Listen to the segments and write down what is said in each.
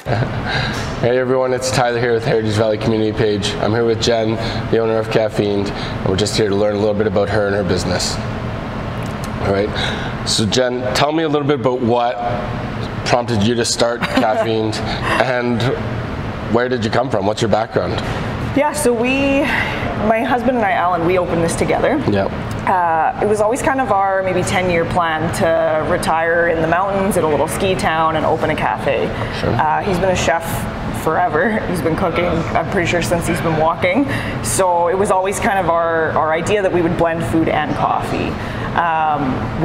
Hey everyone, it's Tyler here with Heritage Valley Community Page. I'm here with Jenn, the owner of Caffiend, and we're just here to learn a little bit about her and her business. All right, so Jenn, tell me a little bit about what prompted you to start Caffiend and where did you come from? What's your background? Yeah, so my husband and I, Allen, we opened this together. Yep. It was always kind of our maybe 10-year plan to retire in the mountains in a little ski town and open a cafe. Sure. He's been a chef forever. He's been cooking, I'm pretty sure, since he's been walking. So it was always kind of our idea that we would blend food and coffee.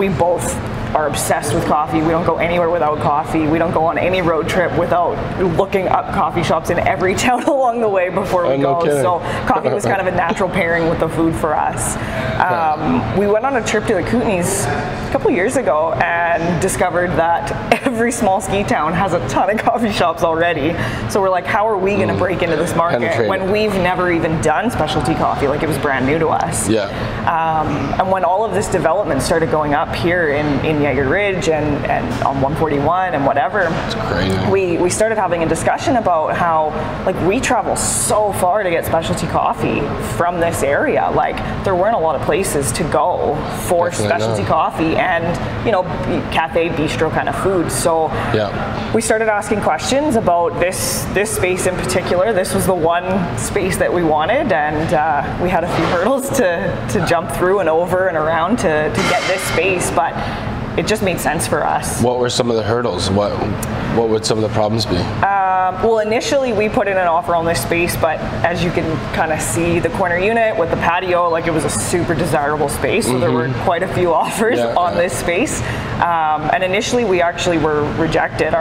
We both are obsessed with coffee. We don't go anywhere without coffee. We don't go on any road trip without looking up coffee shops in every town along the way before we go. So coffee was kind of a natural pairing with the food for us. We went on a trip to the Kootenays a couple years ago and discovered that every small ski town has a ton of coffee shops already. So we're like, how are we going to break into this market when we've never even done specialty coffee? Like, it was brand new to us. Yeah. And when all of this development started going up here in Jaeger Ridge and on 141 and whatever, that's crazy. We started having a discussion about how, like, we travel so far to get specialty coffee from this area. Like, there weren't a lot of places to go for specialty coffee and, you know, cafe, bistro kind of food. So we started asking questions about this space in particular. This was the one space that we wanted, and we had a few hurdles to jump through and over and around to get this space, but it just made sense for us. What were some of the hurdles? What would some of the problems be? Well, initially we put in an offer on this space, but as you can kind of see, the corner unit with the patio, like, it was a super desirable space, so there were quite a few offers on this space. And initially we actually were rejected.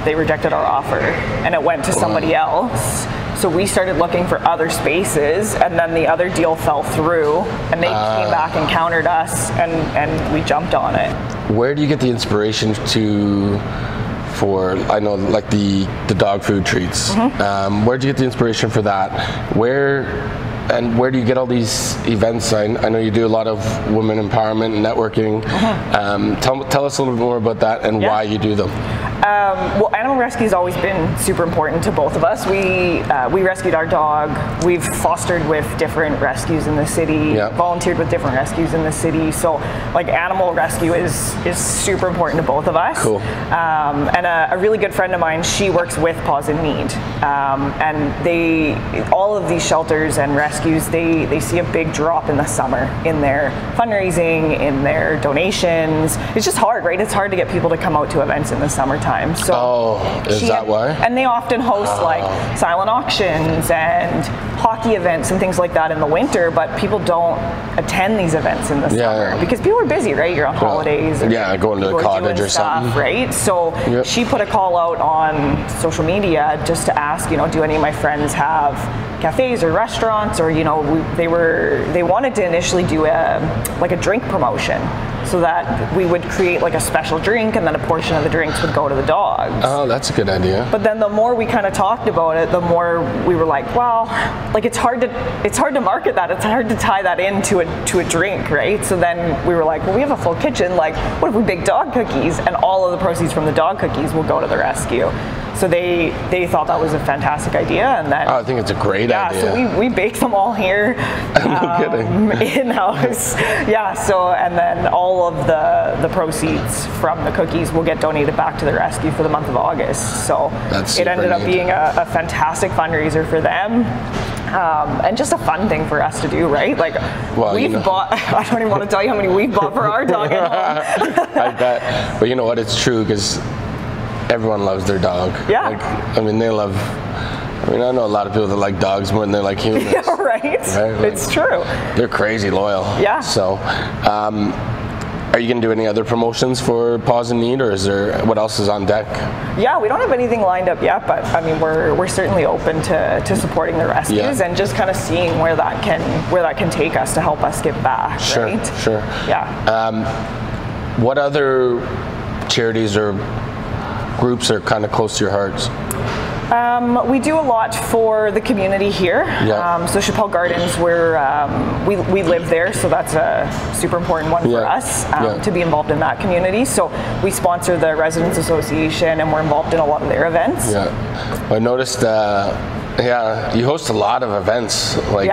They rejected our offer, and it went to somebody else. So we started looking for other spaces, and then the other deal fell through, and they came back and countered us, and we jumped on it. Where do you get the inspiration for, I know, like the dog food treats? Where do you get the inspiration for that? Where do you get all these events? I know you do a lot of women empowerment and networking. Tell us a little bit more about that and why you do them. Well, animal rescue's always been super important to both of us. We rescued our dog. We've fostered with different rescues in the city, volunteered with different rescues in the city. So, like, animal rescue is super important to both of us. Cool. And a really good friend of mine, she works with Paws in Need. And all of these shelters and rescues, they see a big drop in the summer in their fundraising, in their donations. It's just hard, right? It's hard to get people to come out to events in the summertime. So is that why? And they often host like silent auctions and hockey events and things like that in the winter, but people don't attend these events in the summer because people are busy, right? You're on holidays. Or going to the cottage or something. Right? So she put a call out on social media just to ask, you know, do any of my friends have cafes or restaurants, or, you know, they wanted to initially do a drink promotion, so that we would create like a special drink, and then a portion of the drinks would go to the dogs. Oh, that's a good idea. But then the more we kind of talked about it, the more we were like, well, like, it's hard to market that. It's hard to tie that into a drink, right? So then we were like, well, we have a full kitchen. Like, what if we bake dog cookies, and all of the proceeds from the dog cookies will go to the rescue? So they thought that was a fantastic idea, and then I think it's a great idea. So we bake them all here, no kidding, in-house. So, and then all of the proceeds from the cookies will get donated back to the rescue for the month of August. So it ended up being a fantastic fundraiser for them. And just a fun thing for us to do, right? Like, we've bought, I don't even want to tell you how many we've bought for our dog at home. I bet. But you know what? It's true, because everyone loves their dog. Like, I mean, I know a lot of people that like dogs more than they like humans. Right? Like, it's true. They're crazy loyal. So, are you going to do any other promotions for Paws in Need, or what else is on deck? We don't have anything lined up yet, but I mean, we're certainly open to supporting the rescues and just kind of seeing where that can take us to help us give back. Sure. Yeah. What other charities or groups are kind of close to your hearts? We do a lot for the community here. Yeah. So Chappelle Gardens, we live there, so that's a super important one for us to be involved in that community. So we sponsor the Residents Association, and we're involved in a lot of their events. Yeah, I noticed. You host a lot of events. Like,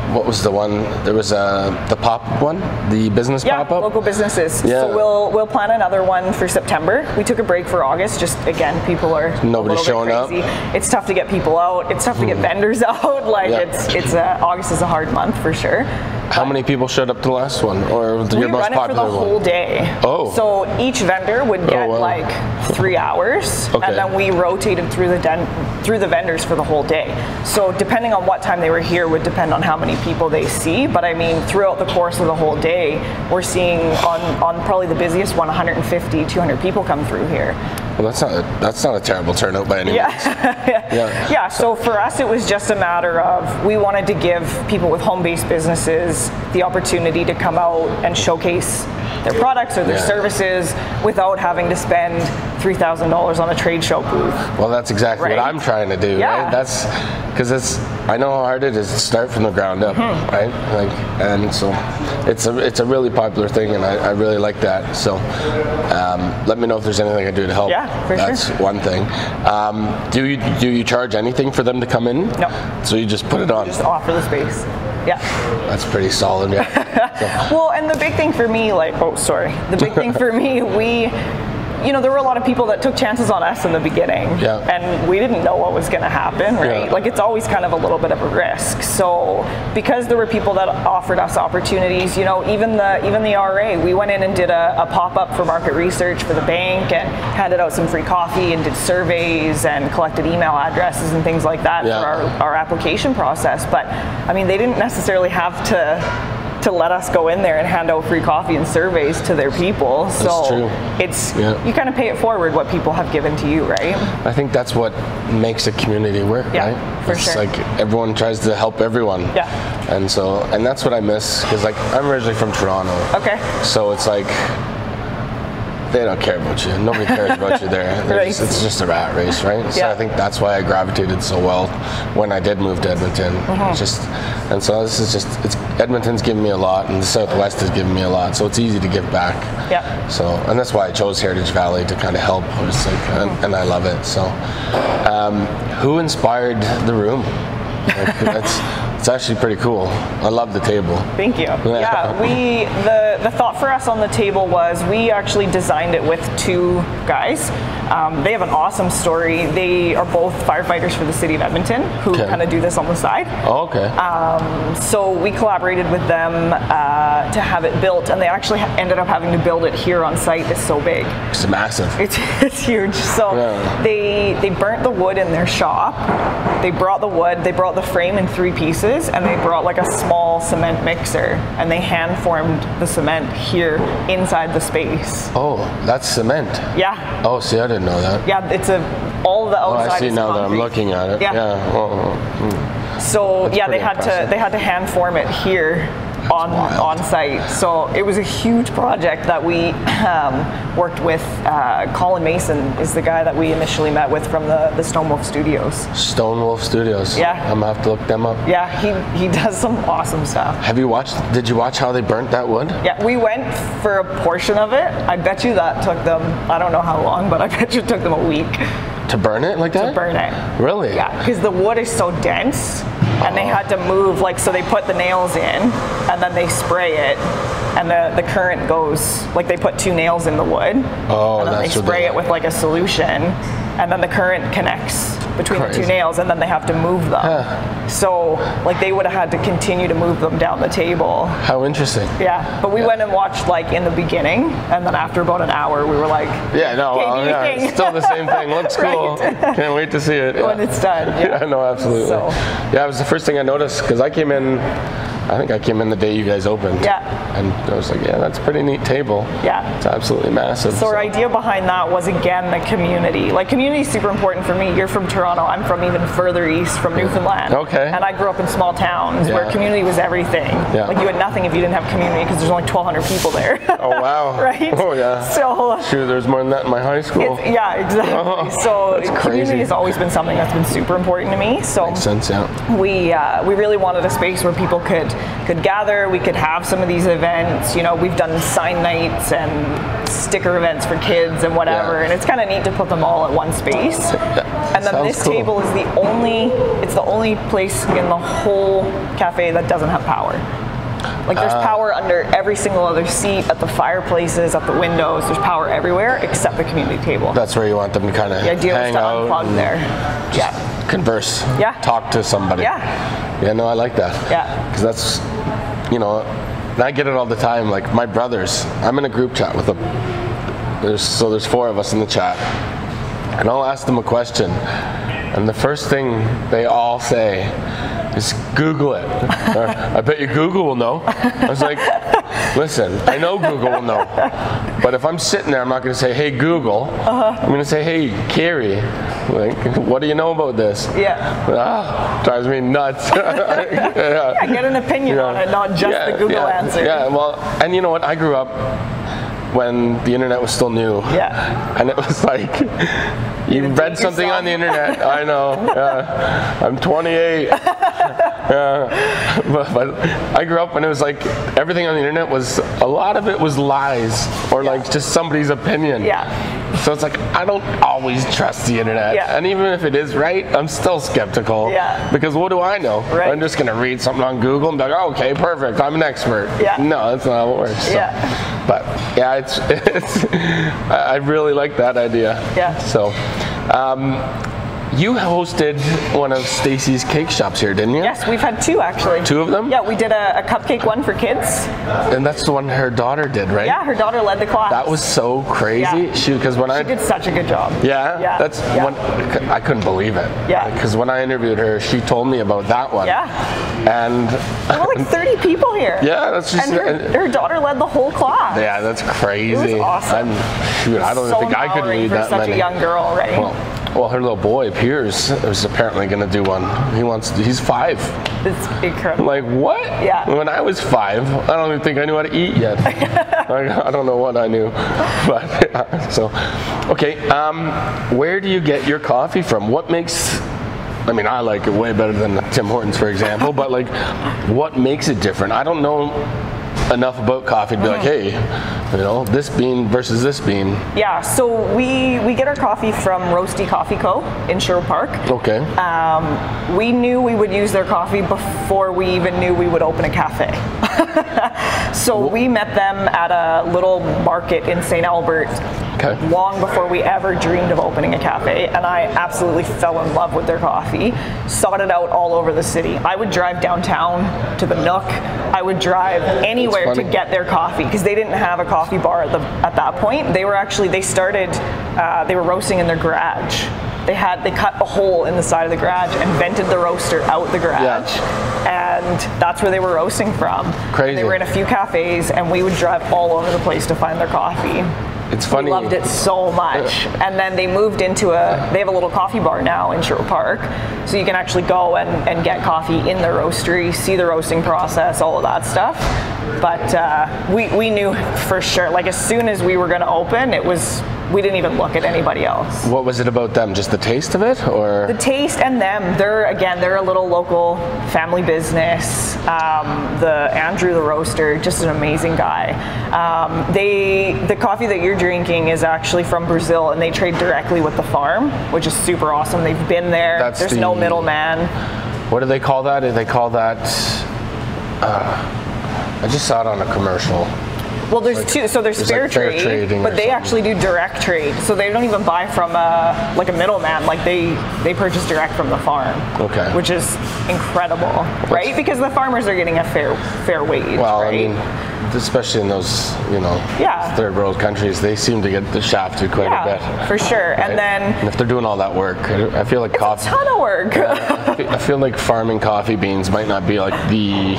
what was the one? There was the pop-up one, the business pop-up. Yeah, local businesses. Yeah. So we'll plan another one for September. We took a break for August. Just again, people are nobody's showing up. It's tough to get people out. It's tough to get vendors out. Like it's August is a hard month for sure. How many people showed up to the last one, or your most popular one? We run it for the whole day. Oh. So each vendor would get like 3 hours, and then we rotated through the vendors for the whole day. So depending on what time they were here would depend on how many people they see. But I mean, throughout the course of the whole day, we're seeing on probably the busiest one, 150, 200 people come through here. Well, that's not a terrible turnout by any means. Yeah. So for us, it was just a matter of we wanted to give people with home-based businesses the opportunity to come out and showcase their products or their services without having to spend $3,000 on a trade show booth. Well, that's exactly what I'm trying to do. Right? That's because I know how hard it is to start from the ground up, right? Like, and so it's a really popular thing, and I really like that. So let me know if there's anything I can do to help. Yeah, for That's sure. one thing. Do you charge anything for them to come in? No. So you just put it on? Just offer the space. Yeah. That's pretty solid, yeah. Well, and the big thing for me, the big thing for me, there were a lot of people that took chances on us in the beginning, and we didn't know what was going to happen, right? Yeah. Like, it's always kind of a little bit of a risk. So because there were people that offered us opportunities, even the RA, we went in and did a pop-up for market research for the bank and handed out some free coffee and did surveys and collected email addresses and things like that for our application process. But I mean, they didn't necessarily have to let us go in there and hand out free coffee and surveys to their people. So it's you kind of pay it forward what people have given to you, right? I think that's what makes a community work, right? For it's sure. like everyone tries to help everyone. Yeah. And that's what I miss, because like I'm originally from Toronto. Okay. So it's like they don't care about you. Nobody cares about you there. It's just a rat race, right? So I think that's why I gravitated so well when I did move to Edmonton. Edmonton's given me a lot, and the Southwest has given me a lot, so it's easy to give back. Yeah. So, and that's why I chose Heritage Valley to kind of help. I was like, and I love it. So, who inspired the room? It's actually pretty cool. I love the table. Thank you. Yeah, the thought for us on the table was we actually designed it with 2 guys. They have an awesome story. They are both firefighters for the city of Edmonton who kind of do this on the side. Oh, okay. So we collaborated with them to have it built, and they actually ended up having to build it here on site. It's so big. It's massive. It's huge. So they burnt the wood in their shop. They brought the wood, they brought the frame in 3 pieces, and they brought like a small cement mixer, and they hand formed the cement here inside the space. Oh, that's cement. Yeah. Oh, see, I didn't know that. Yeah, it's all the outside. I see is now concrete. that I'm looking at it. Yeah. So they had to hand form it here on site. So it was a huge project that we worked with. Colin Mason is the guy that we initially met with from the Stone Wolf Studios. Stone Wolf Studios. Yeah. I'm gonna have to look them up. Yeah, he does some awesome stuff. Did you watch how they burnt that wood? Yeah, we went for a portion of it. I bet you that took them, I don't know how long, but I bet you it took them a week. To burn it like that? To burn it. Really? Yeah, because the wood is so dense, and they had to move, so they put the nails in, and then they spray it, and the current goes, they put 2 nails in the wood, and then they spray it with a solution, and then the current connects between the 2 nails, and then they have to move them. So they would have had to continue to move them down the table. How interesting. Yeah, but we went and watched in the beginning, and then after about an hour we were like, it's still the same thing. Looks cool. Can't wait to see it. When it's done. Yeah, no, absolutely. So. Yeah, it was the first thing I noticed, because I came in I think I came in the day you guys opened. Yeah. And I was like, yeah, that's a pretty neat table. Yeah. It's absolutely massive. So our idea behind that was, again, the community. Like, community is super important for me. You're from Toronto. I'm from even further east, from Newfoundland. Okay. And I grew up in small towns where community was everything. Yeah. Like, you had nothing if you didn't have community, because there's only 1,200 people there. Oh, wow. Right? Oh, yeah. So, sure, there's more than that in my high school. Yeah, exactly. Oh, so that's community crazy. has always been something that's been super important to me. So makes sense, yeah. We really wanted a space where people could gather. We could have some of these events. You know, we've done sign nights and sticker events for kids and whatever, and it's kind of neat to put them all at one space. And then this table is the only place in the whole cafe that doesn't have power. Like, there's power under every single other seat, at the fireplaces, at the windows. There's power everywhere except the community table. That's where you want them to kind of hang out. The idea was to unplug there. Yeah. Converse. Yeah. Talk to somebody. Yeah. Yeah, no, I like that. Yeah. Because that's, you know, and I get it all the time. Like, my brothers, I'm in a group chat with them. There's 4 of us in the chat. And I'll ask them a question. And the first thing they all say is, Google it. Or, I bet you Google will know. I was like, listen, I know Google will know. But if I'm sitting there, I'm not going to say, hey, Google. I'm going to say, hey, Carrie, like, what do you know about this? Yeah. Drives me nuts. Yeah, get an opinion on it, not just the Google answer. Yeah, well, and you know what? I grew up when the internet was still new. Yeah. And it was like, you read something on the internet. I know. I'm 28. But I grew up when it was like, everything on the internet was, a lot of it was lies, or like just somebody's opinion. Yeah. So it's like, I don't always trust the internet. Yeah. And even if it is right, I'm still skeptical. Yeah. Because what do I know? Right. I'm just going to read something on Google and be like, oh, okay, perfect, I'm an expert. Yeah. No, that's not how it works. So. Yeah. But yeah, it's I really like that idea. Yeah. So, you hosted one of Stacy's cake shops here, didn't you? Yes, we've had 2 actually. 2 of them? Yeah, we did a cupcake one for kids. And that's the one her daughter did, right? Yeah, her daughter led the class. That was so crazy. Yeah. She did such a good job. Yeah? Yeah. That's one, I couldn't believe it. Yeah. Because when I interviewed her, she told me about that one. Yeah. And there were like 30 people here. Yeah, that's just. And her daughter led the whole class. Yeah, that's crazy. It was awesome. I don't think I could lead that many. For such a young girl already. Well, her little boy, Piers, is apparently going to do one. He's 5. It's incredible. Like, what? Yeah. When I was 5, I don't even think I knew how to eat yet. I don't know what I knew. But, yeah, so, okay, where do you get your coffee from? What makes, I mean, I like it way better than Tim Hortons, for example, but like, what makes it different? I don't know enough about coffee to be like, hey, you know, this bean versus this bean. Yeah, so we get our coffee from Roasti Coffee Co. in Sherwood Park. Okay. We knew we would use their coffee before we even knew we would open a cafe. So we met them at a little market in St. Albert long before we ever dreamed of opening a cafe, and I absolutely fell in love with their coffee. Sought it out all over the city. I would drive downtown to the Nook. I would drive anywhere to get their coffee, because they didn't have a coffee bar at that point. They were they were roasting in their garage. They cut a hole in the side of the garage and vented the roaster out the garage, and that's where they were roasting from. Crazy. And they were in a few cafes, and we would drive all over the place to find their coffee. It's funny. We loved it so much. And then they moved into they have a little coffee bar now in Sherwood Park. So you can actually go and get coffee in the roastery, see the roasting process, all of that stuff. But we knew for sure, like as soon as we were going to open, we didn't even look at anybody else. What was it about them? Just the taste of it, or? The taste and them. They're a little local family business. Andrew, the roaster, just an amazing guy. The coffee that you're drinking is actually from Brazil, and they trade directly with the farm, which is super awesome. They've been there. There's no middleman. What do they call that? They call that, I just saw it on a commercial. Well, there's two. So there's fair trade, but they actually do direct trade. So they don't even buy from a middleman. Like they purchase direct from the farm. Okay. Which is incredible, right? Because the farmers are getting a fair wage. Well, right? I mean, especially in those third world countries, they seem to get shafted quite a bit. For sure. Right? And if they're doing all that work, I feel like it's a ton of work. I feel like farming coffee beans might not be like the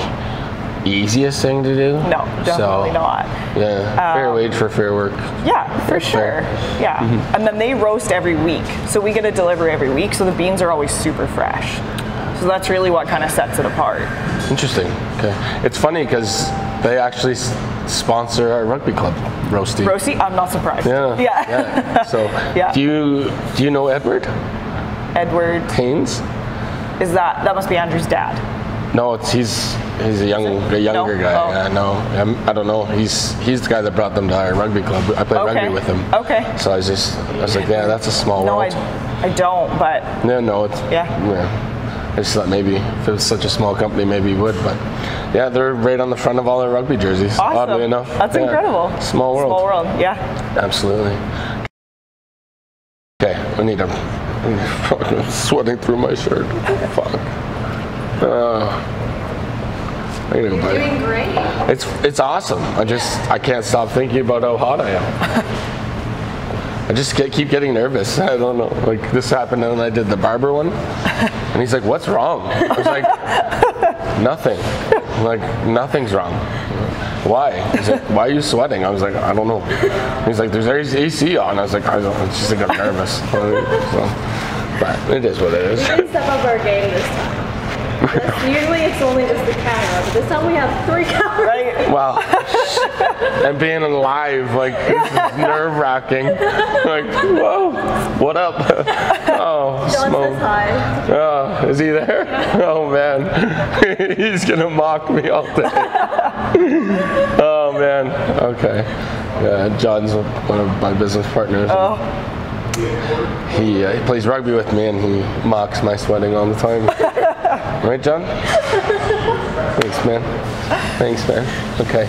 easiest thing to do. No, definitely not. Yeah, fair wage for fair work. Yeah, for sure. Yeah, and then they roast every week, so we get a delivery every week, so the beans are always super fresh. So that's really what kind of sets it apart. Interesting. Okay, it's funny because they actually sponsor our rugby club, Roasti. Roasti? I'm not surprised. Yeah. So, do you know Edward? Edward Haynes? Is that must be Andrew's dad? No, he's a younger guy. Oh. Yeah, no, I don't know. He's the guy that brought them to our rugby club. I played rugby with him. Okay. So I was like, yeah, that's a small world. No, I don't, but no, it's yeah. I just thought maybe if it was such a small company, maybe you would, but yeah, they're right on the front of all our rugby jerseys. Awesome. Oddly enough. That's incredible. Small world. Small world, yeah. Absolutely. Okay, I'm sweating through my shirt. Fuck. You're doing great. It's awesome. I can't stop thinking about how hot I am. I just keep getting nervous. I don't know. Like this happened when I did the barber one, and he's like, "What's wrong?" I was like, "Nothing." I'm like, "Nothing's wrong." Why? He's like, "Why are you sweating?" I was like, "I don't know." He's like, "There's AC on." I was like, "I don't." It's just like I'm nervous. So, but it is what it is. We didn't step up our game this time. Usually it's only just the camera, but this time we have 3 cameras. Right? Wow. And being live, like, this is nerve-wracking. Like, whoa, what up? Oh, smoke. Hi. Oh, is he there? Oh, man. He's going to mock me all day. Oh, man. Okay. Yeah, John's one of my business partners. Oh. He plays rugby with me, and he mocks my sweating all the time. Right, John? Thanks, man. Thanks, man. Okay.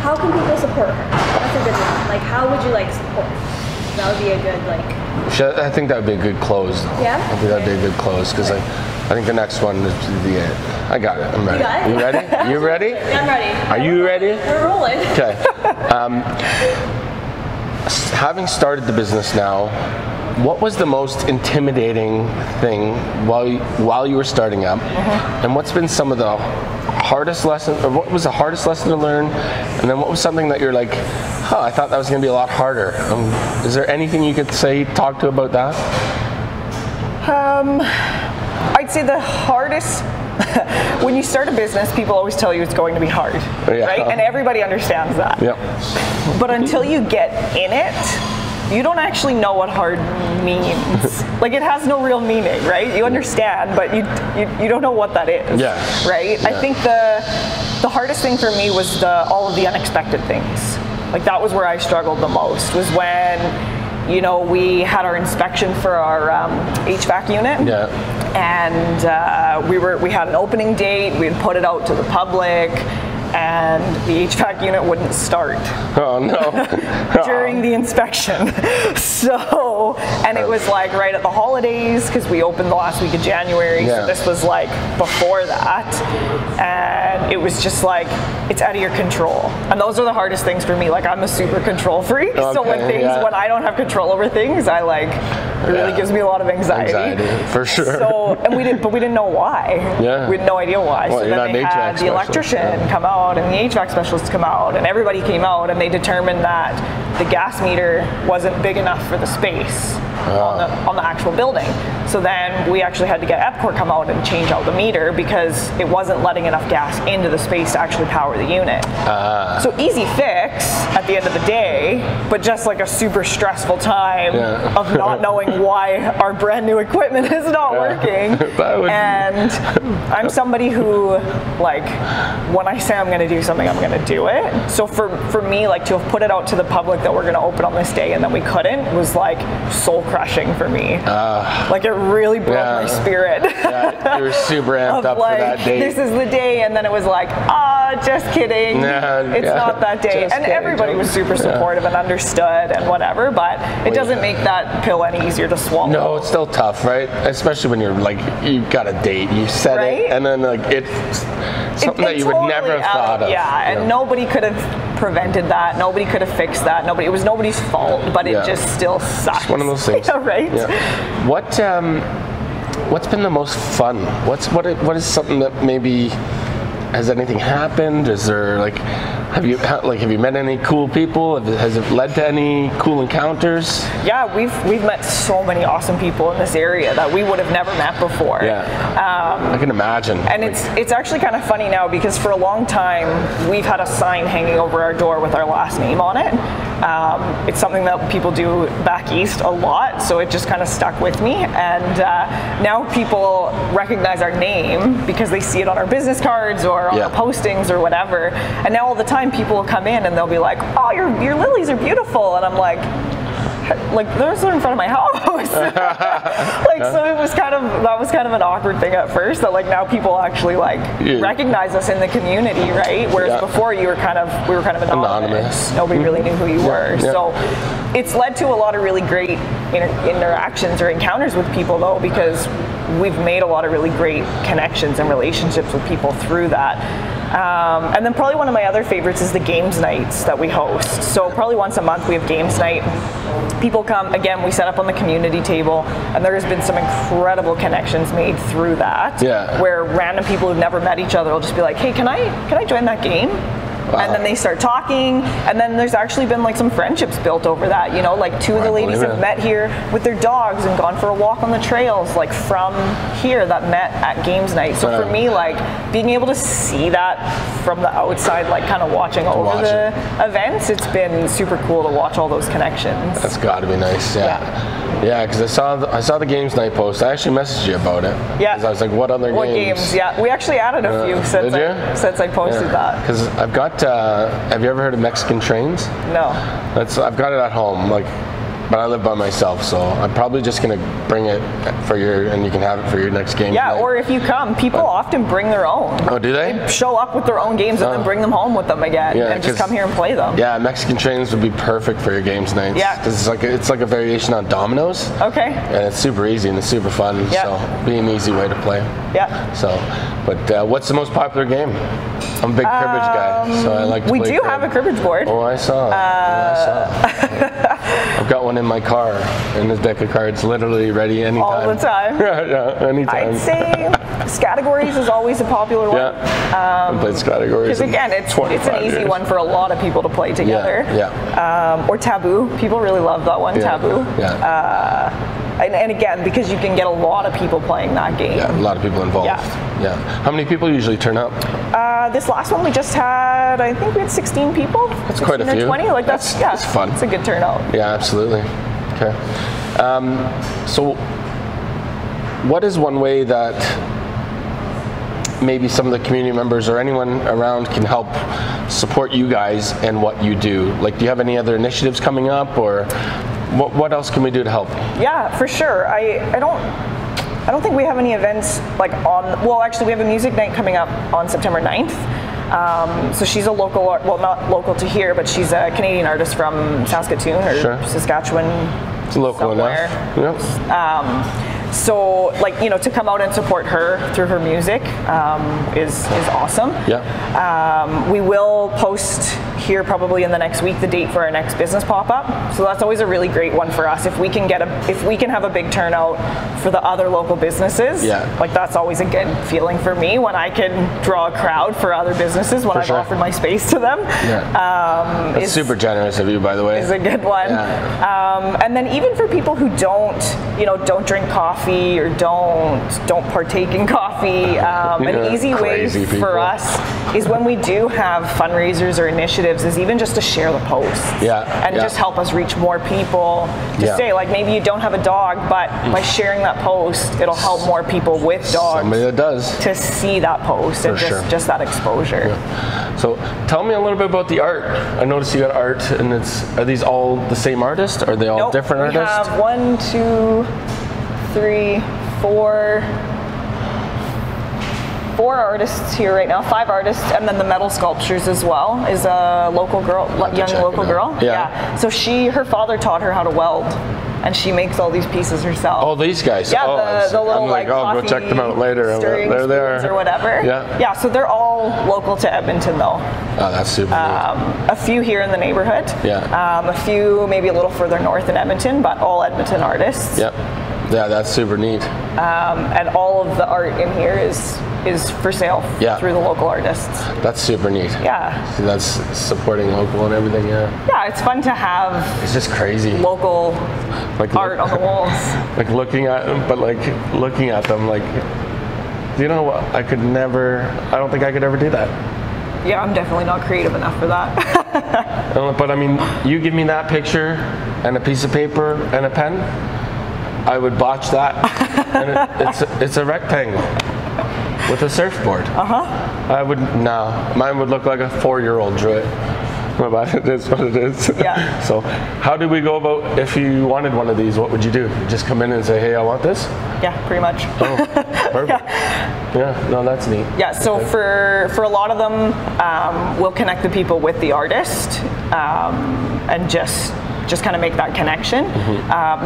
How can people support her? That's a good one. Like, how would you support? That would be a good I think that would be a good close. Yeah. I think that'd be a good close because I think the next one is the end. I got it. I'm ready. You got it? You ready? You ready? Yeah, I'm ready. Are you ready? We're rolling. Okay. Having started the business now, what was the most intimidating thing while you were starting up, and what's been some of the hardest lessons, or what was the hardest lesson to learn, and then what was something that you're like, I thought that was going to be a lot harder? Is there anything you could talk to about that? I'd say the hardest. When you start a business, people always tell you it's going to be hard, right? And everybody understands that. Yep. But until you get in it, you don't actually know what hard means. Like, it has no real meaning, right? You understand, but you don't know what that is. Yeah. Right? Yeah. I think the hardest thing for me was all of the unexpected things. Like, that was where I struggled the most, was when we had our inspection for our HVAC unit. Yeah. And we had an opening date. We had put it out to the public, and the HVAC unit wouldn't start. Oh no! During the inspection. So, and it was right at the holidays because we opened the last week of January. Yeah. So this was before that, and it was just it's out of your control. And those are the hardest things for me. I'm a super control freak, so when I don't have control over things, it really gives me a lot of anxiety. For sure. So, and we didn't know why. Yeah. We had no idea why. Well, so then they had the electrician come out and the HVAC specialist come out, and everybody came out, and they determined that the gas meter wasn't big enough for the space on the actual building. So then we actually had to get EPCOR come out and change out the meter because it wasn't letting enough gas into the space to actually power the unit. So easy fix at the end of the day, but just a super stressful time of not knowing why our brand new equipment is not working. And I'm somebody who, when I say I'm going to do something, I'm going to do it. So for me, to have put it out to the public that we're going to open on this day and then we couldn't was soul crushing for me. It really broke my spirit. You were super amped up for that day. This is the day, and then it was just kidding. It's not that day. And everybody was super supportive and understood and whatever, but it doesn't make that pill any easier to swallow. No, it's still tough, right? Especially when you're you've got a date, you set it, and then it's something that you would never have thought of. Yeah, and nobody could have prevented that. Nobody could have fixed that. It was nobody's fault, but it just still sucks. It's one of those things. Right? Yeah. what's been the most fun? What is something that maybe, has anything happened? Is there like, have you met any cool people? Has it led to any cool encounters? Yeah, we've met so many awesome people in this area that we would have never met before. Yeah, I can imagine. And it's actually kind of funny now, because for a long time we've had a sign hanging over our door with our last name on it. It's something that people do back east a lot, so it just kind of stuck with me. And now people recognize our name because they see it on our business cards or on our postings or whatever. And now all the time people will come in and they'll be like, "Oh, your lilies are beautiful," and I'm like, those are in front of my house. So it was that was kind of an awkward thing at first, that like now people actually recognize us in the community, right? Whereas before we were kind of anonymous. Nobody really knew who you were. So it's led to a lot of really great interactions or encounters with people, though, because we've made a lot of really great connections and relationships with people through that. And then probably one of my other favorites is the games nights that we host. So probably once a month we have games night. People come, again, we set up on the community table, and there has been some incredible connections made through that. Yeah. Where random people who've never met each other will just be like, "Hey, can I join that game?" Wow. And then they start talking, and then there's actually been like some friendships built over that. You know, like two of the ladies have met here with their dogs and gone for a walk on the trails, like from here, that met at games night. So for me, like being able to see that from the outside, like kind of watching over the events, it's been super cool to watch all those connections. That's got to be nice. Yeah, because I saw the games night post. I actually messaged you about it. Yeah. Because I was like, what games? Yeah, we actually added a few since I posted that. Because I've got. Have you ever heard of Mexican trains? No. I've got it at home. But I live by myself, so I'm probably just gonna bring it and you can have it for your next game. Yeah, or if you come, people often bring their own. Oh, do they? They show up with their own games and then bring them home with them again, and just come here and play them. Yeah, Mexican trains would be perfect for your games nights. Yeah, because it's like a variation on dominoes. Okay. And it's super easy and it's super fun. Yeah. So be an easy way to play. Yeah. So, but what's the most popular game? I'm a big cribbage guy, so I like to play. We do have a cribbage board. Oh, I saw. I've got one in my car, and this deck of cards literally ready anytime. All the time. Yeah, anytime. I'd say Categories is always a popular one. Yeah. I played Categories. Because again, it's an easy one for a lot of people to play together. Yeah. Or Taboo. People really love that one. Taboo. Yeah. And again, because you can get a lot of people playing that game. Yeah, a lot of people involved. Yeah. How many people usually turn up? This last one we just had, I think we had 16 people. That's quite a few. 20. Like that's fun. It's a good turnout. Yeah, absolutely. Okay. So, what is one way that maybe some of the community members or anyone around can help support you guys and what you do? Like, do you have any other initiatives coming up, or what else can we do to help? Yeah, for sure. I don't think we have any events like well, actually we have a music night coming up on September 9th. So she's a local, well, not local to here, but she's a Canadian artist from Saskatoon or Saskatchewan. It's local enough. Yep. So, like, you know, to come out and support her through her music is awesome. Yeah. We will post here probably in the next week the date for our next business pop-up. So that's always a really great one for us. If we can have a big turnout for the other local businesses, like that's always a good feeling for me when I can draw a crowd for other businesses when I've offered my space to them. Yeah. It's super generous of you, by the way. It's a good one. Yeah. And then even for people who don't drink coffee or don't partake in coffee, an easy way for us is when we do have fundraisers or initiatives is even just to share the post and just help us reach more people. Just say, like, maybe you don't have a dog, but by sharing that post, it'll help more people with dogs. Somebody that does. To see that post and just that exposure. Yeah. So tell me a little bit about the art. I noticed you got art, and are these all the same artist? Are they all different artists? We have 1, 2, 3, 4 artists here right now, 5 artists, and then the metal sculptures as well is a local girl, young local girl. Yeah. So her father taught her how to weld, and she makes all these pieces herself. Oh, these guys. Yeah, the little I'll go check them out later. There they are. Or whatever. Yeah. Yeah. So they're all local to Edmonton, though. Oh, that's super neat. A few here in the neighborhood. Yeah. A few maybe a little further north in Edmonton, but all Edmonton artists. Yep. Yeah, that's super neat. And all of the art in here is for sale through the local artists. That's super neat. Yeah. So that's supporting local and everything, Yeah, it's fun to have. It's just crazy. Local art on the walls. Like looking at them, but like looking at them, like, you know what? I don't think I could ever do that. Yeah, I'm definitely not creative enough for that. But I mean, you give me that picture and a piece of paper and a pen, I would botch that. And it's a rectangle with a surfboard. Mine would look like a 4-year-old drew it. But it is what it is. Yeah. So how do we go about, if you wanted one of these, what would you do? Just come in and say, hey, I want this? Yeah, pretty much. Oh, perfect. Yeah, no, that's neat. Yeah, so for a lot of them, we'll connect the people with the artist and just kind of make that connection.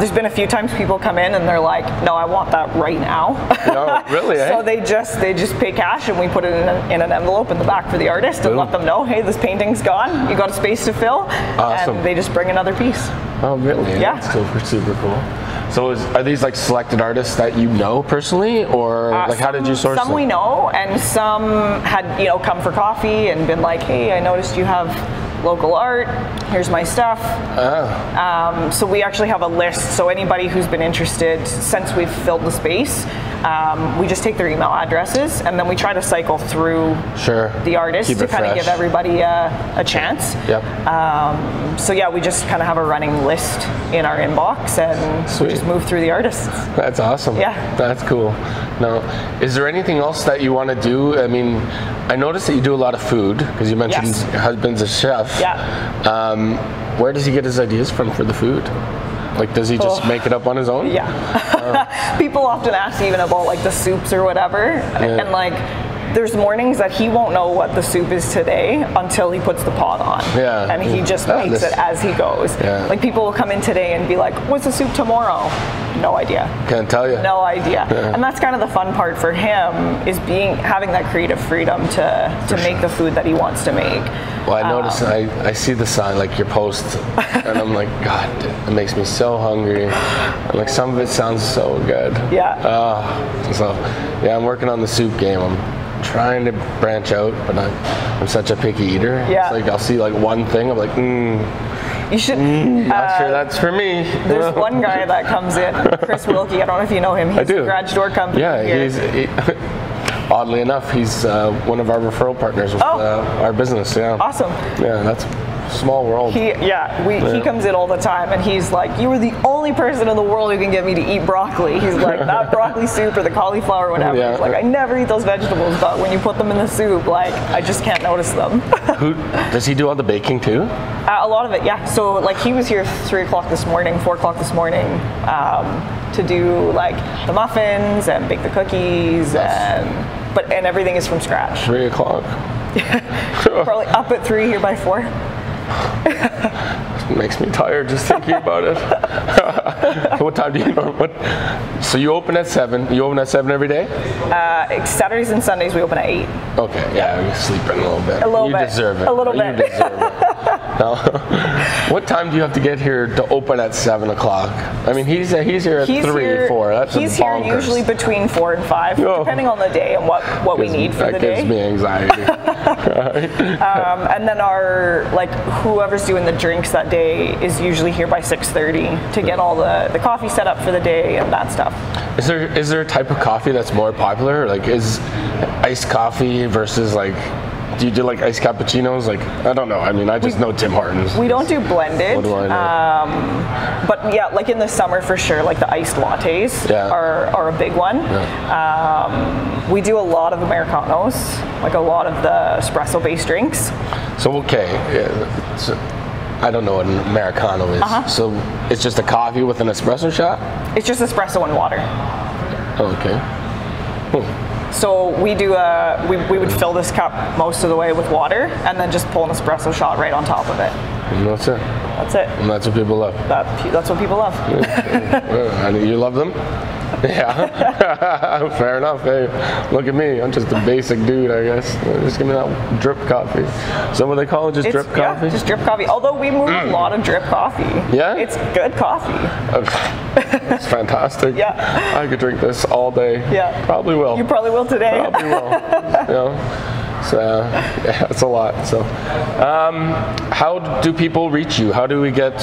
There's been a few times people come in and they're like, no, I want that right now. No, really, So they just pay cash and we put it in an envelope in the back for the artist and let them know, hey, this painting's gone, you got a space to fill. Awesome. And they just bring another piece. Oh, really? Yeah. That's super cool. So are these like selected artists that you know personally, or like how did you source them? Some we know, and some had come for coffee and been like, hey, I noticed you have local art, here's my stuff. So we actually have a list, so anybody who's been interested since we've filled the space, we just take their email addresses and then we try to cycle through the artists to kind of give everybody a chance. So yeah, we just kind of have a running list in our inbox and we just move through the artists. That's awesome. Yeah. That's cool. Now, is there anything else that you want to do? I mean, I noticed that you do a lot of food, because you mentioned your husband's a chef. Yeah. Where does he get his ideas from for the food? Like, does he just make it up on his own? Yeah. People often ask even about like the soups or whatever, and like there's mornings that he won't know what the soup is today until he puts the pot on. And he just makes it as he goes. Like people will come in today and be like, what's the soup tomorrow? No idea. Can't tell you. No idea. And that's kind of the fun part for him, is having that creative freedom to make the food that he wants to make. Well, I notice, I see the sign, like your post, and I'm like, God, it makes me so hungry. And like some of it sounds so good. So yeah, I'm working on the soup game. I'm trying to branch out, but I'm such a picky eater. It's like I'll see like one thing, I'm like, you should. Not sure that's for me. There's one guy that comes in, Chris Wilkie. I don't know if you know him. He's a garage door company. Yeah, oddly enough, he's one of our referral partners with our business. Awesome. Yeah, that's small world. He comes in all the time and he's like, you were the only person in the world who can get me to eat broccoli. He's like, that broccoli soup or the cauliflower or whatever. He's like, I never eat those vegetables, but when you put them in the soup, like, I just can't notice them. Does he do all the baking too? A lot of it, yeah. So like he was here 3 o'clock this morning, 4 o'clock this morning, to do like the muffins and bake the cookies, and everything is from scratch. 3 o'clock. Probably up at 3, here by 4. It makes me tired just thinking about it. What time do you know? So you open at 7. You open at 7 every day? Saturdays and Sundays we open at 8. Okay, yeah, you're sleeping a little bit. You deserve it. A little bit. You deserve it. Now, what time do you have to get here to open at 7 o'clock? I mean, he's here at 3, 4. That's he's here usually between 4 and 5, depending on the day and what we need for the day. That gives me anxiety. And then whoever's doing the drinks that day is usually here by 6:30 to get all the coffee set up for the day and that stuff. Is there a type of coffee that's more popular? Like, is iced coffee versus like, do you do like iced cappuccinos? Like, I don't know. I mean, I just know Tim Hortons. We don't do blended. What do I know? But yeah, like in the summer for sure, like the iced lattes are a big one. We do a lot of Americanos, like a lot of the espresso-based drinks. So, okay. So I don't know what an Americano is. So it's just a coffee with an espresso shot? It's just espresso and water. Okay. So we do we would fill this cup most of the way with water and then just pull an espresso shot right on top of it. And that's it. That's it. And that's what people love. That's what people love. And you love them? Yeah, fair enough. Hey, look at me. I'm just a basic dude, I guess. Just give me that drip coffee. Is that what they call it? Just drip coffee? Yeah, just drip coffee. Although we move a lot of drip coffee. Yeah? It's good coffee. It's fantastic. Yeah. I could drink this all day. Yeah. Probably will. You probably will today. Probably will. You know? So, yeah, it's a lot. So, how do people reach you? How do we get,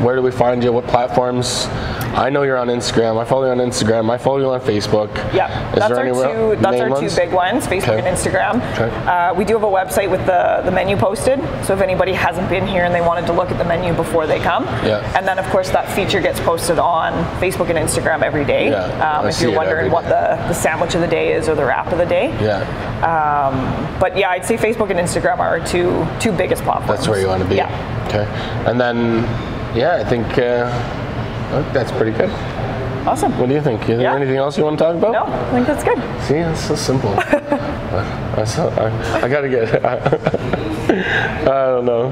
where do we find you? What platforms? I know you're on Instagram. I follow you on Instagram. I follow you on Facebook. Yeah, Is that's there our two big ones, Facebook and Instagram. Okay. We do have a website with the menu posted, so if anybody hasn't been here and they wanted to look at the menu before they come. Yeah. And then of course that feature gets posted on Facebook and Instagram every day. Yeah. If you're wondering what the sandwich of the day is or the wrap of the day. Yeah. But yeah, I'd say Facebook and Instagram are our two biggest platforms. That's where you want to be. Yeah. Okay. And then, yeah, I think that's pretty good. Awesome. What do you think? Is there anything else you want to talk about? No, I think that's good. See, it's so simple. I gotta get. I don't know.